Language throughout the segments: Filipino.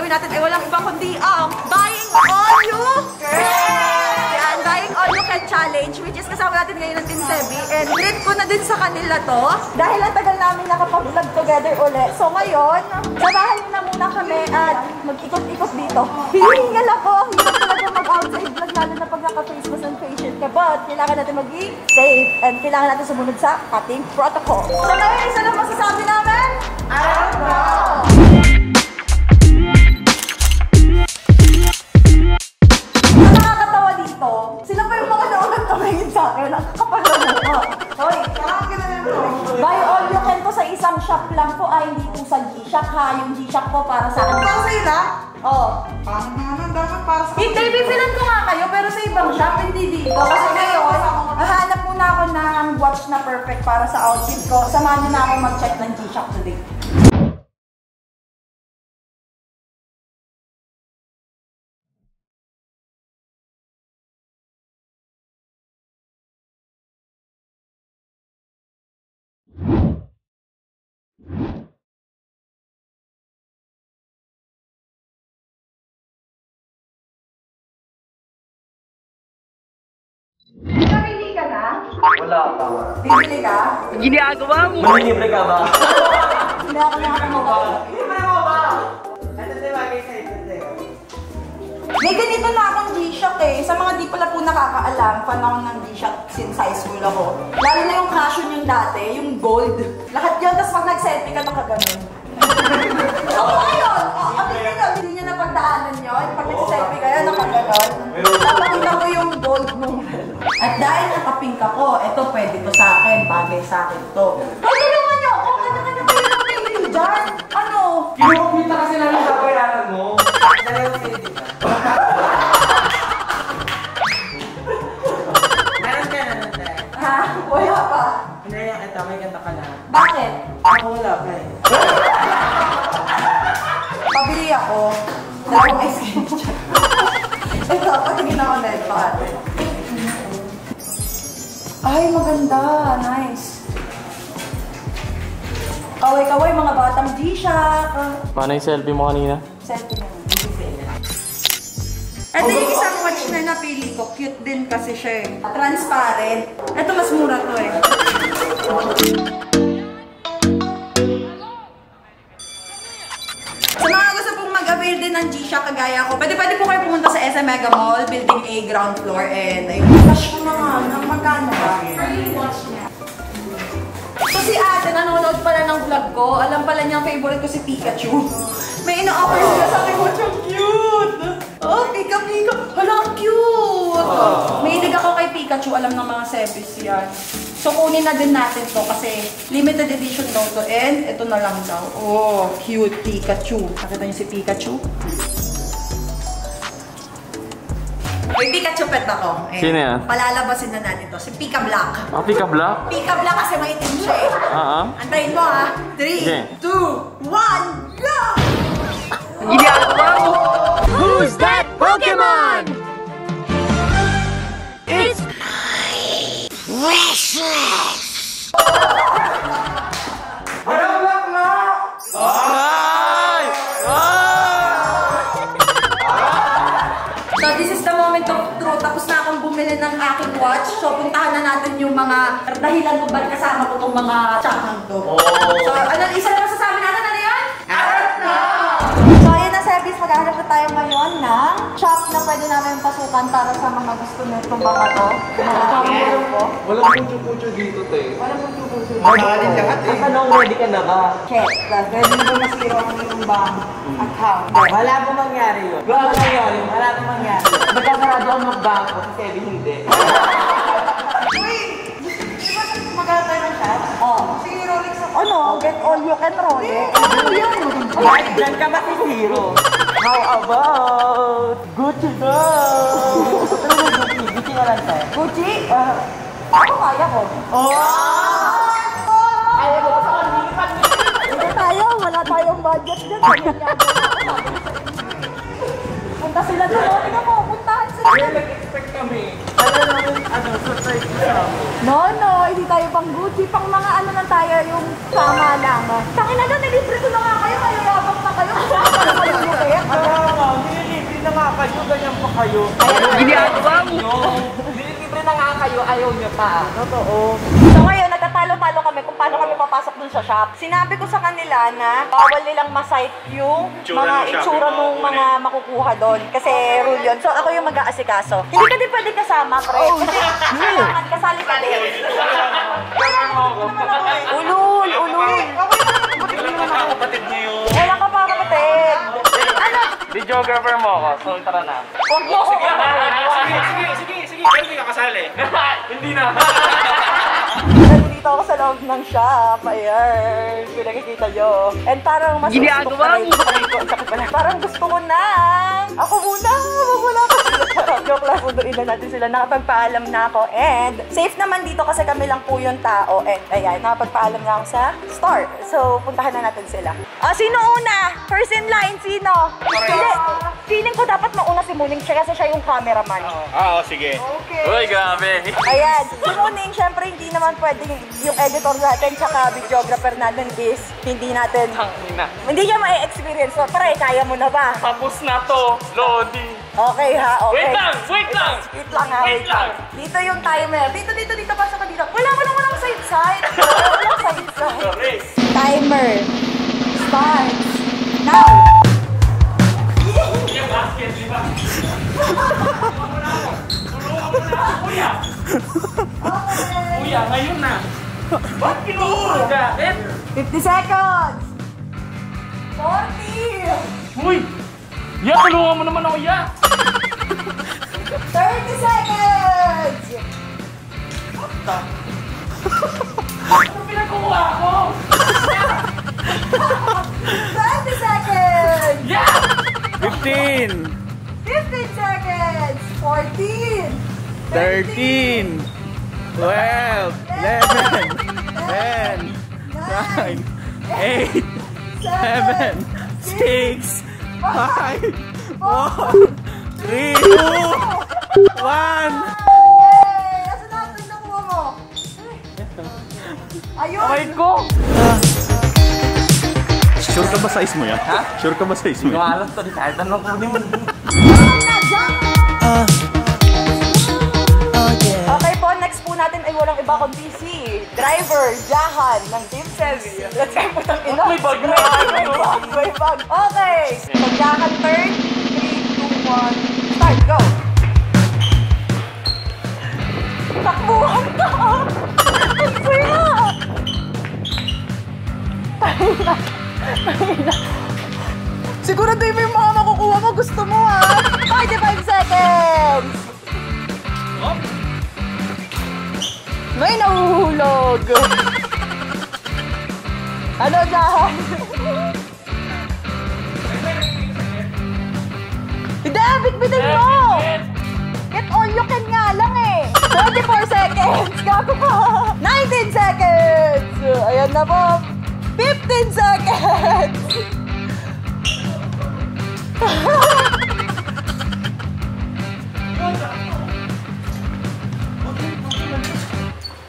gagawin natin ay walang ibang kundi ang Buying All You Yan, Buying All You Can Challenge, which is kasama natin ngayon ng Team Sebi. And rin ko na din sa kanila to. Dahil ang tagal namin nakapag-vlog together ulit. So ngayon, samahan nyo na muna kami at mag-ikot-ikot dito. Hihingal ako. Hirap talaga mag-outside vlog lalo na pag naka-face mask and face shield ka. But kailangan natin maging safe and kailangan natin sumunod sa ating protocol. So ngayon, isa lang masasabi namin. I don't know! Nakakatawa dito. Sila pa yung mga naunang tumingin sa akin. Nakakapala mo. Hoy, buy all you can to sa isang shop lang po. Ay, hindi po sa G-Shock ha. Yung G-Shock po para sa akin. Para sa'yo na? Oo. Parang naman dapat para sa akin. Hindi, bibilan ko nga kayo pero sa ibang shop, hindi dito. Kasi ngayon, nahanap muna ako ng watch na perfect para sa outfit ko. Samahan nyo na ako mag-check ng G-Shock today. Nakili ka na? Wala pa. Bibili ka? Ginagawa mo? Manilibre ka ba? Hindi ako nakakamawa. Libre mo ba? Ano din bagay sa'yo today? May ganito na akong G-Shock eh. Sa mga di pala po nakakaalam, fan ako ng G-Shock since high school ako. Lalo na yung Casio yung dati, yung gold. Lahat yun, tapos pag nag-selfie ka, nakaganon. Ako ngayon! Hindi niya napagdaanan yun. Pag nag-selfie kayo, nakaganon. Napakita ko yung gold nung... At dahil nakapink ako, ito pwede to sa akin, bagay sa akin to. Ay, naman niyo ako! Kanya-kanya kayo ng pili dyan! Ano? Kinukumpita kasi namin sa bayaran mo. Meron ka na natin. Ha? Wala pa. Hindi, ito, may ganda ka na. Bakit? Ako wala pa eh. Pabili ako. Dalawang ice cream dyan. Ito, patingin ako na ito ate. Ay, maganda. Nice. Kaway-kaway, mga batang G-Shock. Paano yung selfie mo kanina? Selfie na. Ito yung isang watch na napili ko. Cute din kasi siya eh. Transparent. Ito mas mura to eh. Sa mga gusto pong mag-avail din ng G-Shock kagaya ko, pwede po kayo pumunta sa SM Mega Mall, Building A, ground floor, and ayun. Flash ko naman, ang magkano ba? So si ate, nanonood pala ng vlog ko, alam pala niyang favorite ko si Pikachu. May ina-offer sila sa akin, watch ang cute! Oh, Pika-Pika! Hala, ang cute! Mahilig ako kay Pikachu, alam ng mga sebis yan. So kunin na din natin to kasi limited edition daw to and ito na lang daw. Oh, cute Pikachu. Nakita niyo si Pikachu? May Pikachu pet ako. Ayan. Sino yan? Palalabasin na natin to. Si Pika Black. Ah, Pika Black? Pika Black kasi may itim siya eh. Antayin mo ha. 3, 2, 1, go! Ginagawa mo! Who's that Pokemon? It's Restless! Harap lang na! Ay! So this is the moment of truth. Tapos na akong bumili ng aking watch. So puntahan na natin yung mga dahilan kung ba't kasama ko itong mga tsakang to. So ano, isa na masasabi natin, ano yun? So ayun na service, maghahanap na tayo ngayon ng shop na pwede namin pasukan para sa mga gusto na itong mga to. Mga pangulong ko. Walang pucho-pucho dito, te. Walang puso-puso. Makakalin lahat eh. Tanong, ready ka na ba? Check. Ready mo masiro ang iyong bank account. Wala po mangyari yun. Wala ka nangyari. Wala po mangyari. Nagkasarado ang mag-bangko kasi Kevin hindi. Uy! Di ba magkano tayo ng shop? Oo. Sige, Rolex ako. Ano? Get all you can Rolex. Ano yun? Diyan ka ba si Zero? How about Gucci daw? Gucci na lang tayo. Gucci? Ako kaya ko. Ayaw mo sa kanilipan. Hindi tayo. Wala tayong budget dyan. Punta sila doon. Tingnan mo. Puntahan sila doon. Nag-expect kami. Ano, surprise niya. No, hindi tayo pang Gucci. Pang mga ano lang tayo, yung sama lang. Tangina na, nilibre ko na nga kayo. Mayayabang na kayo. Kasi kayo yung kaya. kayo. Ginagawa mo. Libre na nga kayo, ayaw nyo pa. Totoo. So ngayon, nagtatalo-talo kami kung paano kami papasok dun sa shop. Sinabi ko sa kanila na bawal nilang masite yung mga itsura ng mga makukuha doon. Kasi rule yun. So ako yung mag-aasikaso. Hindi ka din pwede kasama, pre. Kasi kailangan kasali ka din. Ulul, ulul. Kapatid niyo yun. Wala ka pa kapatid. Ano? Videographer mo ako, so tara na. Huwag mo ako Sige. Pero hindi ka kasali. Hindi na. Nandito ako sa loob ng shop. Ayan. Kung nakikita nyo. And parang mas Ginagawa mo. Parang gusto ko na. Ako muna. Wala ka. Joke lang. Unduin na natin sila. Nakapagpaalam na ako. And safe naman dito kasi kami lang po yung tao. And ayan, nakapagpaalam na ako sa store. So, puntahan na natin sila. Sino una? First in line, sino? Hindi. Feeling ko dapat mauna si Muning siya kasi siya yung cameraman. Oo, sige. Okay. Uy, grabe. Ayan, si Muning, syempre hindi naman pwede yung editor natin tsaka videographer natin is hindi natin, hindi niya ma-experience. So, pare, kaya mo na ba? Tapos na to, loading. Okay ha, okay. Wait lang! Wait lang ha, wait lang. Dito yung timer. Dito, pasok ka dito. Wala side-side. Walang side-side. Timer starts now. Yung basket, di ba? Kuya! Kuya, ngayon na. Ba't kinuha ka? 50 seconds. 40. Uy! Ya, tulungan mo naman ako, ya! 30 seconds. Ano pinagkukuha ko? 20 seconds. Ya! 15, 15 seconds. 14. 13, 12, 11, 10, 9, 8, 7, 6, 5, 4, 3, 2, 1. Yay! Asa na ito yung nakuha mo? Ayun! Kamay ko! Sure ka ba size mo yan? Ha? Sure ka ba size mo yan? Kumalas to, di kahit anong kunin mo. Okay po, next po natin ay walang iba kundi si driver, Jahan ng Team Sevi. Let's go po ng ina. May bag na. May bag. Okay. So, Jahan turn. 3, 2, 1. Start, go. Takbuhan ka. Ang saya. Siguro din mo yung mga makukuha mo. Gusto mo ha. 45 seconds. May nahuhulog. Ano dyan? Hindi, bitbitin mo! Get all you can nga lang eh. 24 seconds. Gago ka. 19 seconds. Ayan na po. 15 seconds.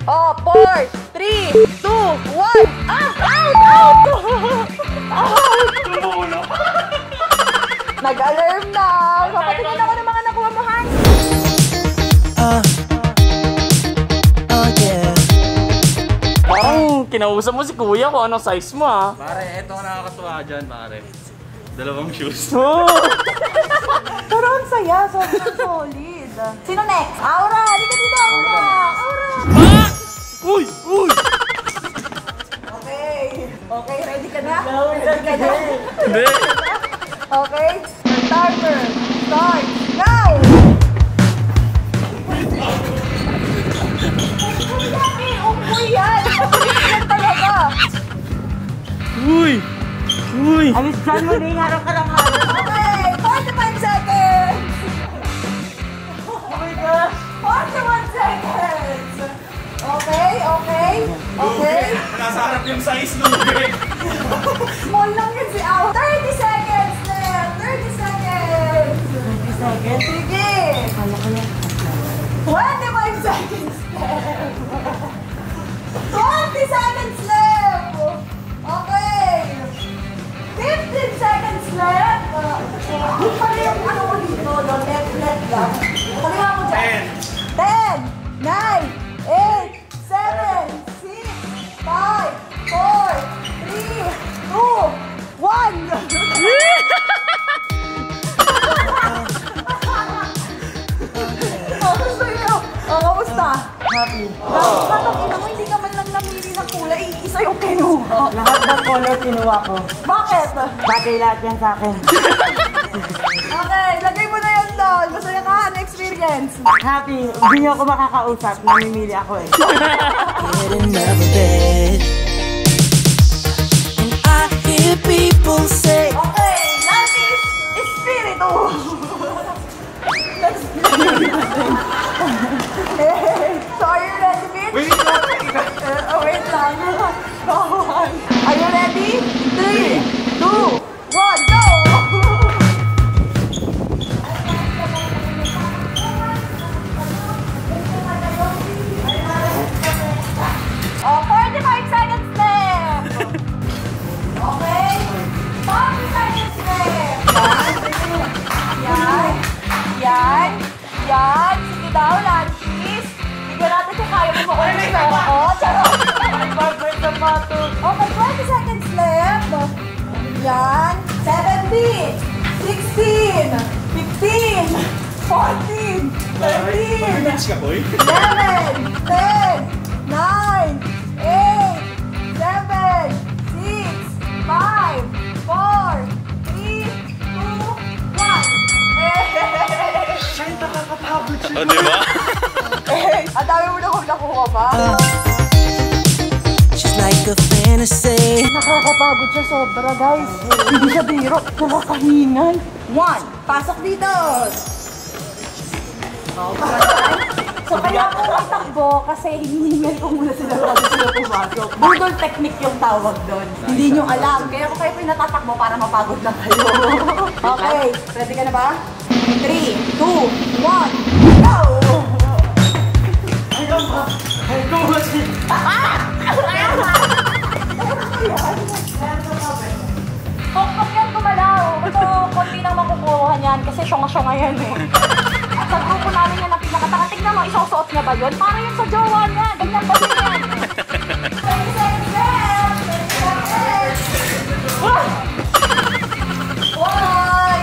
Oh, 4, 3, 2, 1. Out! Nag-alarm na. Papatingin ako ng mga nakuha mo, Hans. Parang kinausap mo si kuya kung anong size mo, ha? Pare, eto ang nakakatuwa dyan, pare. Dalawang shoes. Pero ang saya. Sobrang solid. Sino next? Aura! Halika dito, Aura! Aura! Uy! Okay, ready ka na? Ready ka na? Hindi! Okay, timer, start, now! Umuwi yan! Mabilis yan talaga! Uy! Alis dyan mo, hindi harap ka lang harap. Okay, 45 seconds! Oh my gosh! 41 seconds! Okay. Nasa harap yung size nung Small lang yun si Ao. 30 seconds left! 30 seconds! 30 seconds? Sige! 25 seconds left! 20 seconds left! Okay! 15 seconds left! Yung pala yung ano ko dito, no? Left Kaliwa mo dyan. 10, 9, 8, 7, 6, 5, 4, 3, 2, 1. Gusto nyo? Kamusta? Happy. Bakit ina mo, hindi ka man lang namili ng kulay. Isa yung kinuha. Lahat ng color kinuha ko. Bakit? Bagay lahat yan sa akin. Okay, lagay mo na yan doon. Gusto niya ka, ano experience? Happy. Hindi niyo ako makakausap. Namimili ako eh. Getting out of bed. And I hear people say, Okay, Natis Espiritu. Let's So are you ready, bitch? Wait lang. Go on. Are you ready? 3, 2, 1, go! Oh, 45 seconds left! Okay? 40 seconds left! Yan. Yan. Yan. Sige daw, Lantis. Bigyan natin kung kaya mo makulit sa ako. Charot! Okay, 20 seconds left. Yan. 17, 16, 15, 14, 13, 11, 10, 9, 8, 7, 6, 5, 4, 3, 2, 1. Di ba? Ang dami mo na kung nakuha ba? she's like a fantasy. Nakakapagod siya sobra, guys. Hindi siya biro. Nakakahingan. 1. Pasok dito. So kaya ako takbo kasi hinihingal ko muna sila bago sila pumasok. Budol technique yung tawag doon. Hindi nyo alam. Kaya ako kayo pinatatakbo para mapagod lang kayo. Okay. Ready ka na ba? 3, 2, 1, go! Pokpok yan gumalaw. Ito, konti nang makukuha niyan kasi syonga-syonga yan eh. Sa grupo namin yan ang pinakataka. Tignan mo, isusuot niya ba yun? Para yun sa jowa niya. Ganyan ba yun yan? 20 seconds left! 20 seconds! Why?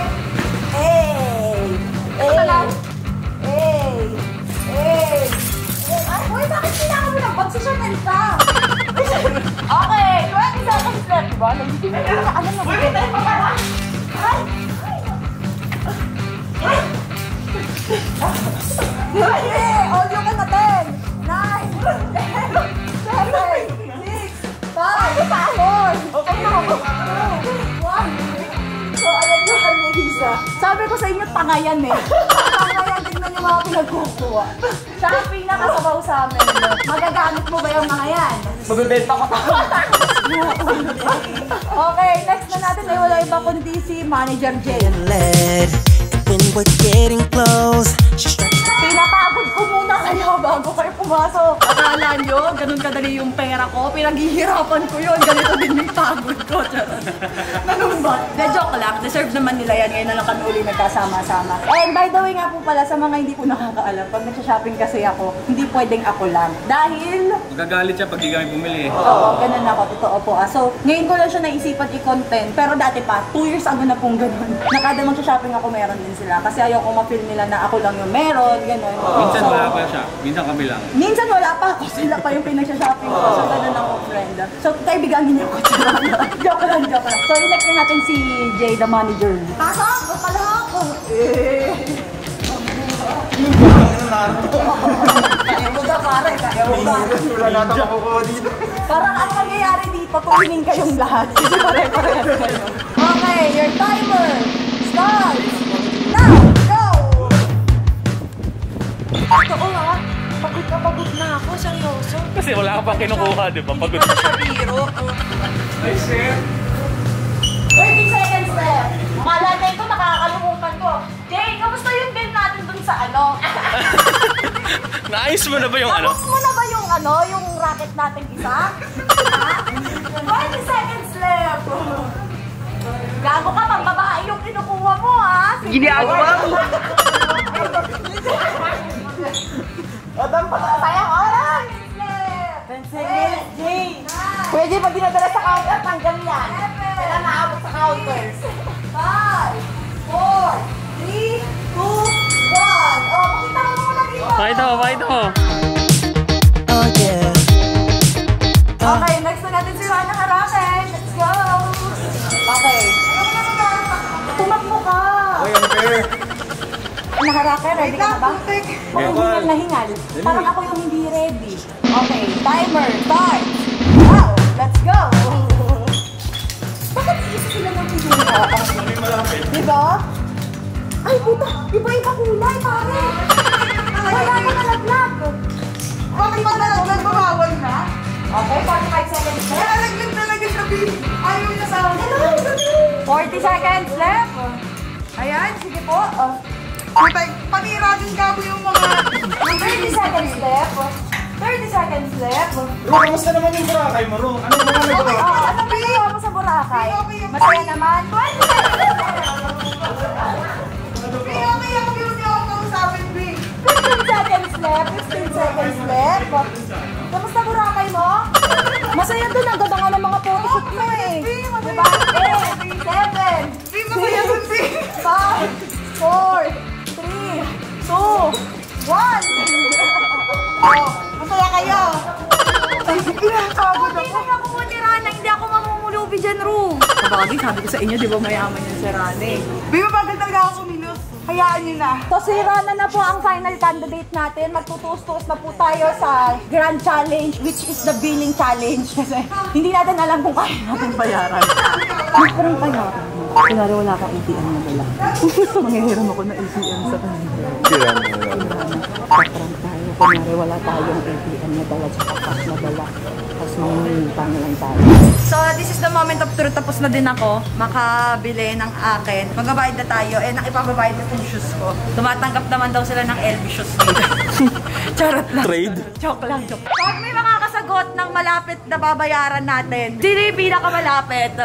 Uy, bakit kailangan mo ng pag-Chanel ka? Okay, 20 seconds left. Diba? Hindi mo na alam na. Uy, tayo pa ba? Ay! All you can attend. 9, 8, 7, 6, 5, 4, 3, 2, 1. So, ayan yung kay Melissa. Sabi ko sa inyo, tanga yan eh. Tanga yan, tignan yung mga pinagkukuha. Siya ang pinakasabaw sa amin. Magagamit mo ba yung mga yan? Magbibenta ko tayo. Okay, next na natin ay wala iba kundi si Manager Jay. Led. And when we're getting close, she strikes. Pinapagod ko muna kayo bago kayo pumasok. Akala nyo, ganun kadali yung pera ko. Pinaghihirapan ko yun. Ganito din yung pagod ko. Ganun ba? De, joke lang. Deserve naman nila yan. Ngayon na lang kami uli nagkasama-sama. And by the way nga po pala, sa mga hindi po nakakaalam, pag nagsha-shopping kasi ako, hindi pwedeng ako lang. Dahil... Magagalit siya pag di kami bumili. Oo, ganun ako. Totoo po. So, ngayon ko lang siya naisipan i-content. Pero dati pa, 2 years ago na pong ganun. Nakada magsha-shopping ako, meron din sila. Kasi ayaw ko ma-feel nila na ako lang yung meron. Ganun. Minsan wala pa siya, minsan kami lang. Minsan wala pa ako, sila pa yung pinagsha-shopping ko. So, ganun ako, friend. So, kaibigan niyo ako. Joke lang, joke lang. So, next na natin si Jay, the manager. Pasok! Palahok! Kaya mo ba, pare? Kaya mo ba? Wala na ito makukuha dito. Parang ang mangyayari dito, kunin kayong lahat. Kasi pare-parehan kayo. Okay, your timer starts now! Go! Totoo ha, pagod na ako, seryoso. Kasi wala ka pang kinukuha, di ba? Pagod. Hindi pa siya biro. 30 seconds left. Akala na ito, nakakalimutan ko. Jay, kamusta yung bill natin dun sa ano? Naayos mo na ba yung ano? Tapos mo na ba yung ano, yung racket natin isa? Ha? 20 seconds left. Gago ka, pang babae yung kinukuha mo ha? Ginagawa mo. Sayang oras! 10 seconds, Jay! Pwede pag dinadala sa counter, tanggal yan. Kailan naabot sa counters? 5, 4, 3, 2, 1. Oh, pakita mo muna dito. Pakita mo. Oh yeah. Okay, next na natin si Rana Haraken. Let's go! Okay. Tumakbo ka! Rana Haraken, ready ka na ba? Huwag na hingal. Parang ako yung hindi ready. Okay, timer, start! Wow! Let's go! Bakit isa sila ng pinula? Diba? Ay, puta! Iba-iba kulay, pare! Wala na nalaglag! Bakit pa nalaglag? Bumawal na? Okay, 45 seconds left. Nalaglag talaga siya, babe. Ayaw na sa akin. 40 seconds left. Ayan, sige po. Paniragan ka mo yung mga... 30 seconds left. 30 seconds left. Kamusta naman yung Boracay mo, Ro? Ano naman ito? Ano ba mo sa Boracay? Masaya naman. 20 seconds left. Okay, ako yung ako kausapin, babe. 15 seconds left. 15 seconds left. Kamusta Boracay mo? Masaya doon. Ang ganda nga ng mga photoshoot mo eh. Diba? 8, 7, 6, 5, 4, 3, 2, 1. Masaya kayo. Pinapagod ako. Hindi na ako Rana. Hindi ako mamumulubi dyan, Ru. Sabagay, sabi ko sa inyo, di ba mayaman yung si Rana eh. Babe, mabagal talaga ako kumilos. Hayaan nyo na. So si Rana na po ang final candidate natin. Magtutuos-tuos na po tayo sa Grand Challenge, which is the billing challenge. Kasi hindi natin alam kung kaya natin bayaran. Parang bayaran. Kunwari wala kang ATM na dala. Manghihiram ako na ATM sa kanila. Parang tayo. Kunwari wala tayong ATM na dala sa cash na dala. Tapos manghihiram na lang tayo. So this is the moment of truth. Tapos na din ako makabili ng akin. Magbabayad na tayo. Eh, nakipababayad na yung shoes ko. Tumatanggap naman daw sila ng LV shoes dito. Charot lang. Trade? Joke lang, joke. Pag may makakasagot ng malapit na babayaran natin, sino yung pinakamalapit?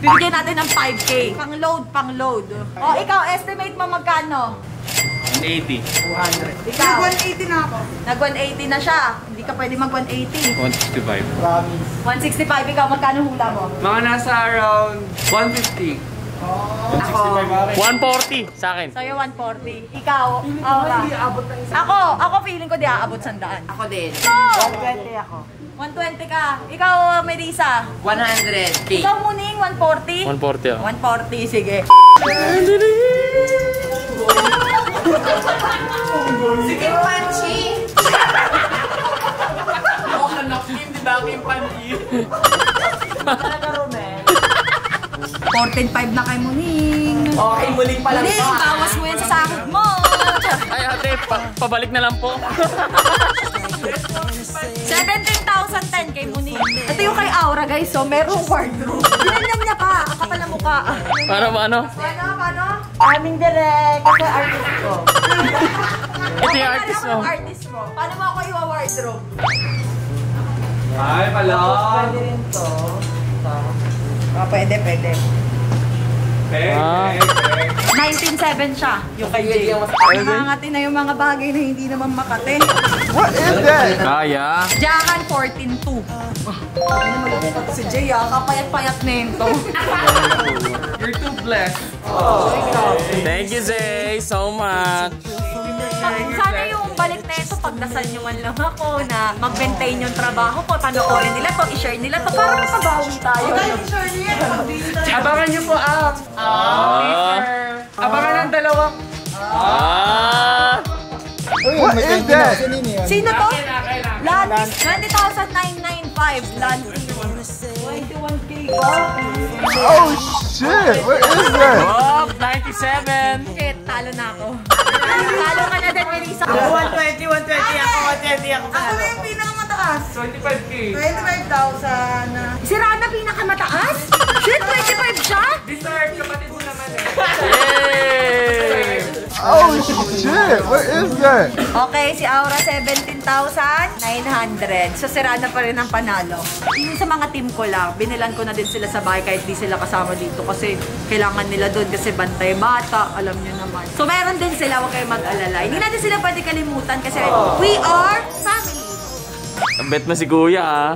Bibigyan natin ng 5K. Pang-load. O, ikaw, estimate mo magkano? 180. 200. Ikaw? Nag-180 na ako. Nag-180 na siya. Hindi ka pwede mag-180. 165. 165. Ikaw, magkano hula mo? Mga nasa around 150. Ako. 140 sa akin. Sa'yo, 140. Ikaw, Aura. Ako feeling ko di aabot 100. Ako din. No! 120 ako. 120 ka. Ikaw, Melissa. 100K. Ikaw, Muning, 140? 140 ako. 140, sige. Sige, Panchi! Oh, anak Kim, di ba aking Panchi? Talaga, Romel. 14.5 na kay Muning. Okay, muling pala Muning, bawas mo yan sa sahod mo. Ay ate, pabalik na lang po. 17,010 kay Muning. Ito yung kay Aura, guys. So, merong wardrobe. Ginanyan niya pa. Kapal na mukha. Paano? Paano? Aming direct. Kasi artist ko. Ito yung artist mo. Artist mo. Paano mo ako iwa-wardrobe? Ay, pala. Pwede rin to. Pwede. Ah. 19.7 siya. Yung kay Jay. Nakangati na yung mga bagay na hindi naman makate. Kaya. Jakan 14.2. Si Jay kapayat-payat na yun to. You're too blessed. Thank you, Zay, so much. Sana yung balik na ito, pagdasal nyo man lang ako na mag-maintain yung trabaho ko, panoorin nila to, i-share nila to, para makabawi tayo. I-share niya. Abangan niyo po ang abangan ang dalawang What is that? Sino to? Landis, 20,995. Landis. 21K ba? Oh shit! What is that? Oh, 97. Shit, talo na ako. Talo ka na din, Melissa. 120 ako. Ako na yung pinakamataas. 25K. 25,000. Si Rana pinakamataas? Shit, 25 siya? Deserve, kapatid mo naman eh. Yay! Oh shit! shit, what is that? Okay, si Aura 17,900. So, sira na pa rin ang panalo. Yung sa mga team ko lang, binilan ko na din sila sa bahay kahit di sila kasama dito kasi kailangan nila doon kasi bantay bata, alam nyo naman. So, meron din sila, huwag kayo mag-alala. Hindi natin sila pwede kalimutan kasi we are family. Bet na si Kuya, ah.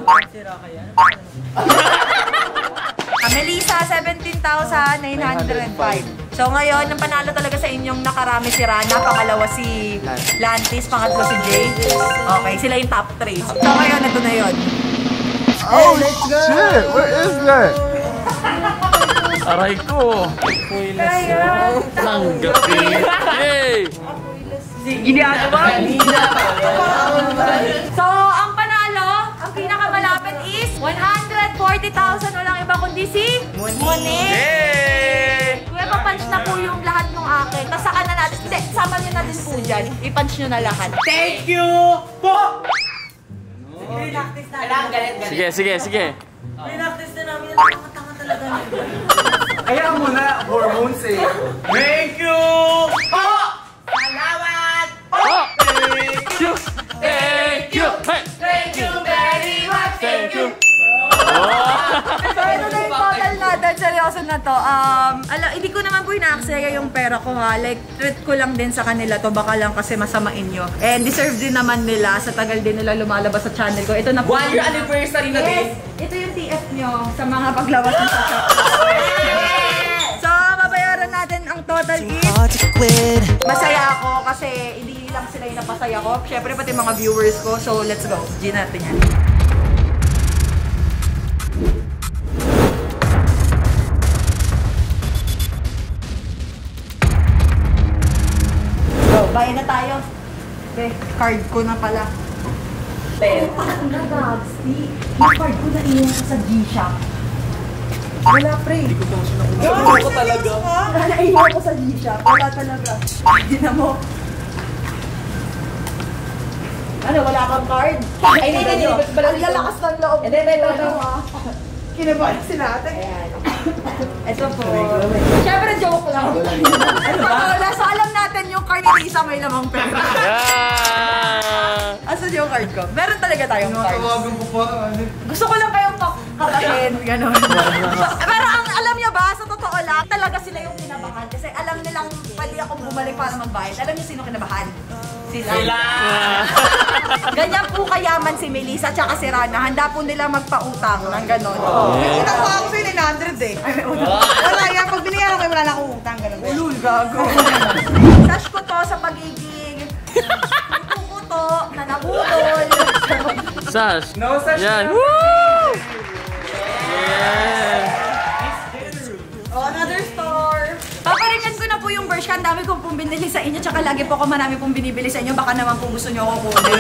Melissa, 17,905. So ngayon, ang panalo talaga sa inyong nakarami si Rana, pangalawa si Lantis, pangatlo si Jay. Okay, sila yung top 3. So ngayon, ito na yun. Oh shit, what is that? Aray ko. Tanggapin. Yay! So, ang panalo, ang pinakamalapit is 140,000. Walang iba kundi si Monique. Yay! Kuya, papunch na po yung lahat ng akin. Tapos saka na natin. Hindi, sama nyo na din po dyan. I-punch nyo na lahat. Thank you po! Sige, sige, sige. Kaya mo na, hormones eh. Thank you po! Salamat po! Oh! Thank you! Thank you! Hey! Thank you very much! Thank you! So, ito na yung total natin. Seryoso na to. Hindi ko naman po ina-aksaya yung pera ko ha. Like, treat ko lang din sa kanila to. Baka lang kasi masamain nyo. And deserve din naman nila sa tagal din nila lumalabas sa channel ko. Ito na po. 1 year anniversary na din. Yes! Ito yung TF nyo sa mga paglabas ng sa shop. So, babayaran natin ang total is... Hard to quit. Masaya ako kasi hindi lang sila yung napasaya ko. Siyempre pati mga viewers ko. So, let's go. G natin yan. So, bayan na tayo. Okay, card ko na pala. Ang nagags, yung card ko na iyon sa G-Shop. Wala, pre. Hindi ko talaga. Naiiwan ko sa G-Shop. Wala talaga. Hindi na mo. Ano, wala kang card? Ay, hindi. Ang lalakas ng loob. Hindi. Kinabahan si natin. Ayan. Ito po. Siyempre, joke lang. Ano ba? So, alam natin yung card ni Lisa may lamang pera. Yeah! Asan yung card ko? Meron talaga tayong card. Tawagan ko pa, Gusto ko lang kayong kakain, gano'n. Pero ang alam niyo ba, sa totoo lang, talaga sila yung kinabahan. Kasi alam nilang pwede akong bumalik para magbayad. Alam niyo sino kinabahan? Sila. Ganyan po kayaman si Melissa tsaka si Rana. Handa po nila magpautang ng gano'n. Kita ko ako sa'yo 900 eh. Wala yan, pag binayaran ko, wala na akong utang. Ganun ba? Ulul, gago. Sash ko to sa pagiging kukuto na nabudol. Sash! No such Yan! thing. Woo! Yeah! Oh, another store. Paparingan ko na po yung Bershka. Ang dami kong pong binili sa inyo. Tsaka lagi po ako marami pong binibili sa inyo. Baka naman po gusto nyo ako kunin.